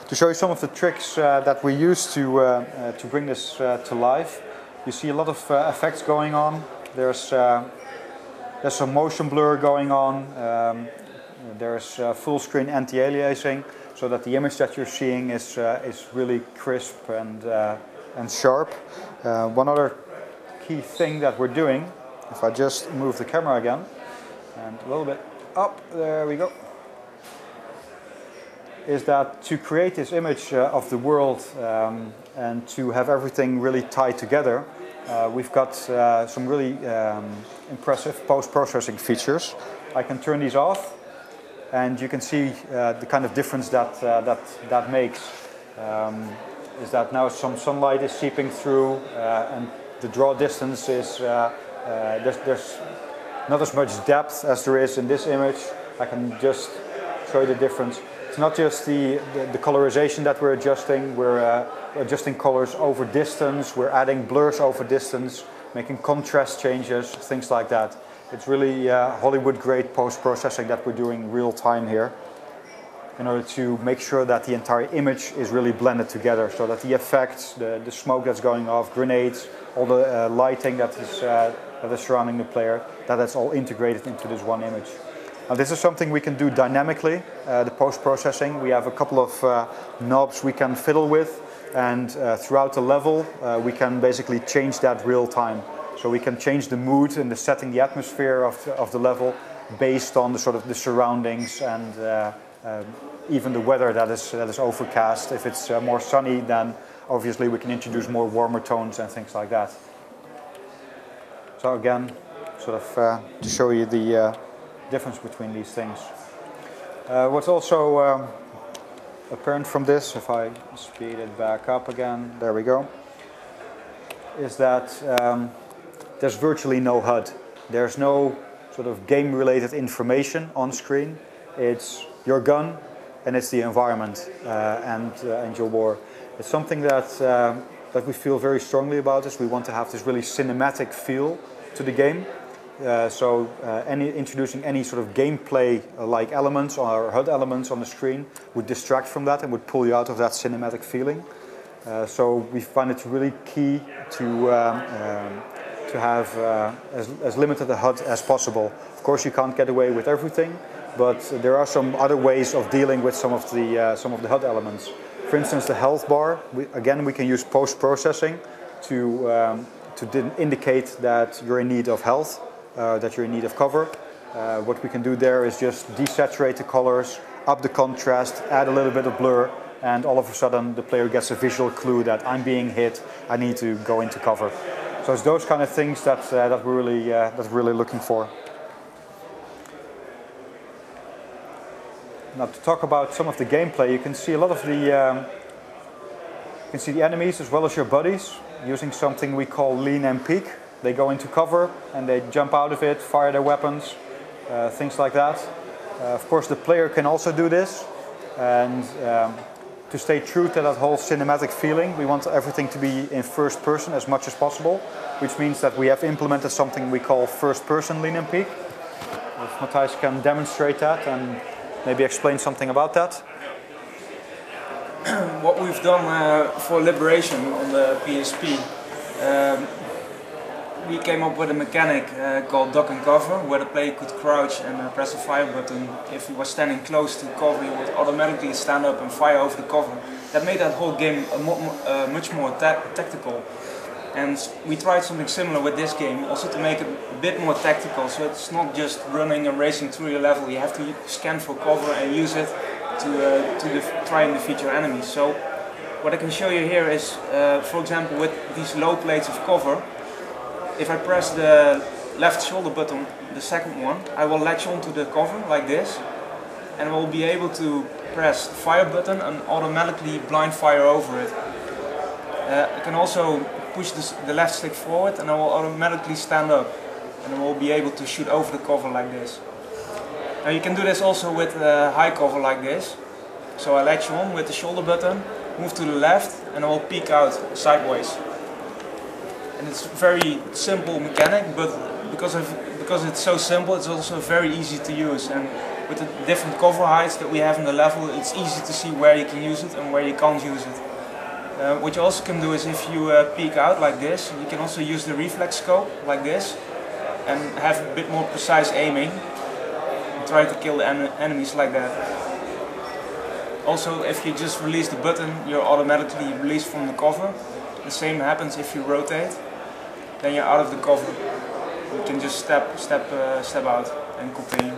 To show you some of the tricks that we use to bring this to life, you see a lot of effects going on. There's some motion blur going on. There's full screen anti-aliasing, so that the image that you're seeing is really crisp and sharp. One other key thing that we're doing, if I just move the camera again, and a little bit up, there we go, is that to create this image of the world and to have everything really tied together, we've got some really impressive post-processing features. I can turn these off, and you can see the kind of difference that makes. Is that now some sunlight is seeping through, and the draw distance is there's not as much depth as there is in this image. I can just show you the difference. It's not just the colorization that we're adjusting. We're adjusting colors over distance. We're adding blurs over distance, making contrast changes, things like that. It's really Hollywood-grade post-processing that we're doing real time here, in order to make sure that the entire image is really blended together, so that the effects, the smoke that's going off, grenades, all the lighting that is surrounding the player, that's all integrated into this one image. Now, this is something we can do dynamically, the post-processing. We have a couple of knobs we can fiddle with, and throughout the level we can basically change that real time. So we can change the mood and the setting, the atmosphere of the level based on the sort of the surroundings and even the weather that is overcast. If it's more sunny, then obviously we can introduce more warmer tones and things like that. So again, sort of to show you the difference between these things. What's also apparent from this, if I speed it back up again, there we go, is that there's virtually no HUD. There's no sort of game-related information on screen. It's your gun and it's the environment and your war. It's something that we feel very strongly about. Is we want to have this really cinematic feel to the game. So introducing any sort of gameplay-like elements or HUD elements on the screen would distract from that and would pull you out of that cinematic feeling. So we find it really key to have as limited a HUD as possible. Of course, you can't get away with everything, but there are some other ways of dealing with some of the HUD elements. For instance, the health bar. We can use post-processing to indicate that you're in need of health, that you're in need of cover. What we can do there is just desaturate the colors, up the contrast, add a little bit of blur, and all of a sudden the player gets a visual clue that I'm being hit, I need to go into cover. So it's those kind of things that we're really looking for. Now, to talk about some of the gameplay, you can see a lot of the enemies as well as your buddies using something we call lean and peek. They go into cover and they jump out of it, fire their weapons, things like that. Of course, the player can also do this, and to stay true to that whole cinematic feeling, we want everything to be in first person as much as possible, which means that we have implemented something we call first person lean and peek. If Matthijs can demonstrate that and maybe explain something about that. What we've done for Liberation on the PSP, we came up with a mechanic called duck and cover, where the player could crouch and press the fire button. If he was standing close to cover, he would automatically stand up and fire over the cover. That made that whole game much more tactical. And we tried something similar with this game, also to make it a bit more tactical, so it's not just running and racing through your level. You have to scan for cover and use it to try and defeat your enemies. So what I can show you here is, for example, with these low plates of cover, if I press the left shoulder button, the second one, I will latch onto the cover like this, and I will be able to press the fire button and automatically blind fire over it. I can also push the left stick forward and I will automatically stand up, and I will be able to shoot over the cover like this. Now you can do this also with high cover like this. So I latch on with the shoulder button, move to the left, and I will peek out sideways. And it's a very simple mechanic, but because it's so simple, it's also very easy to use. And with the different cover heights that we have in the level, it's easy to see where you can use it and where you can't use it. What you also can do is if you peek out like this, you can also use the reflex scope like this and have a bit more precise aiming and try to kill the enemies like that. Also, if you just release the button, you're automatically released from the cover. The same happens if you rotate, then you're out of the cover. You can just step out and continue.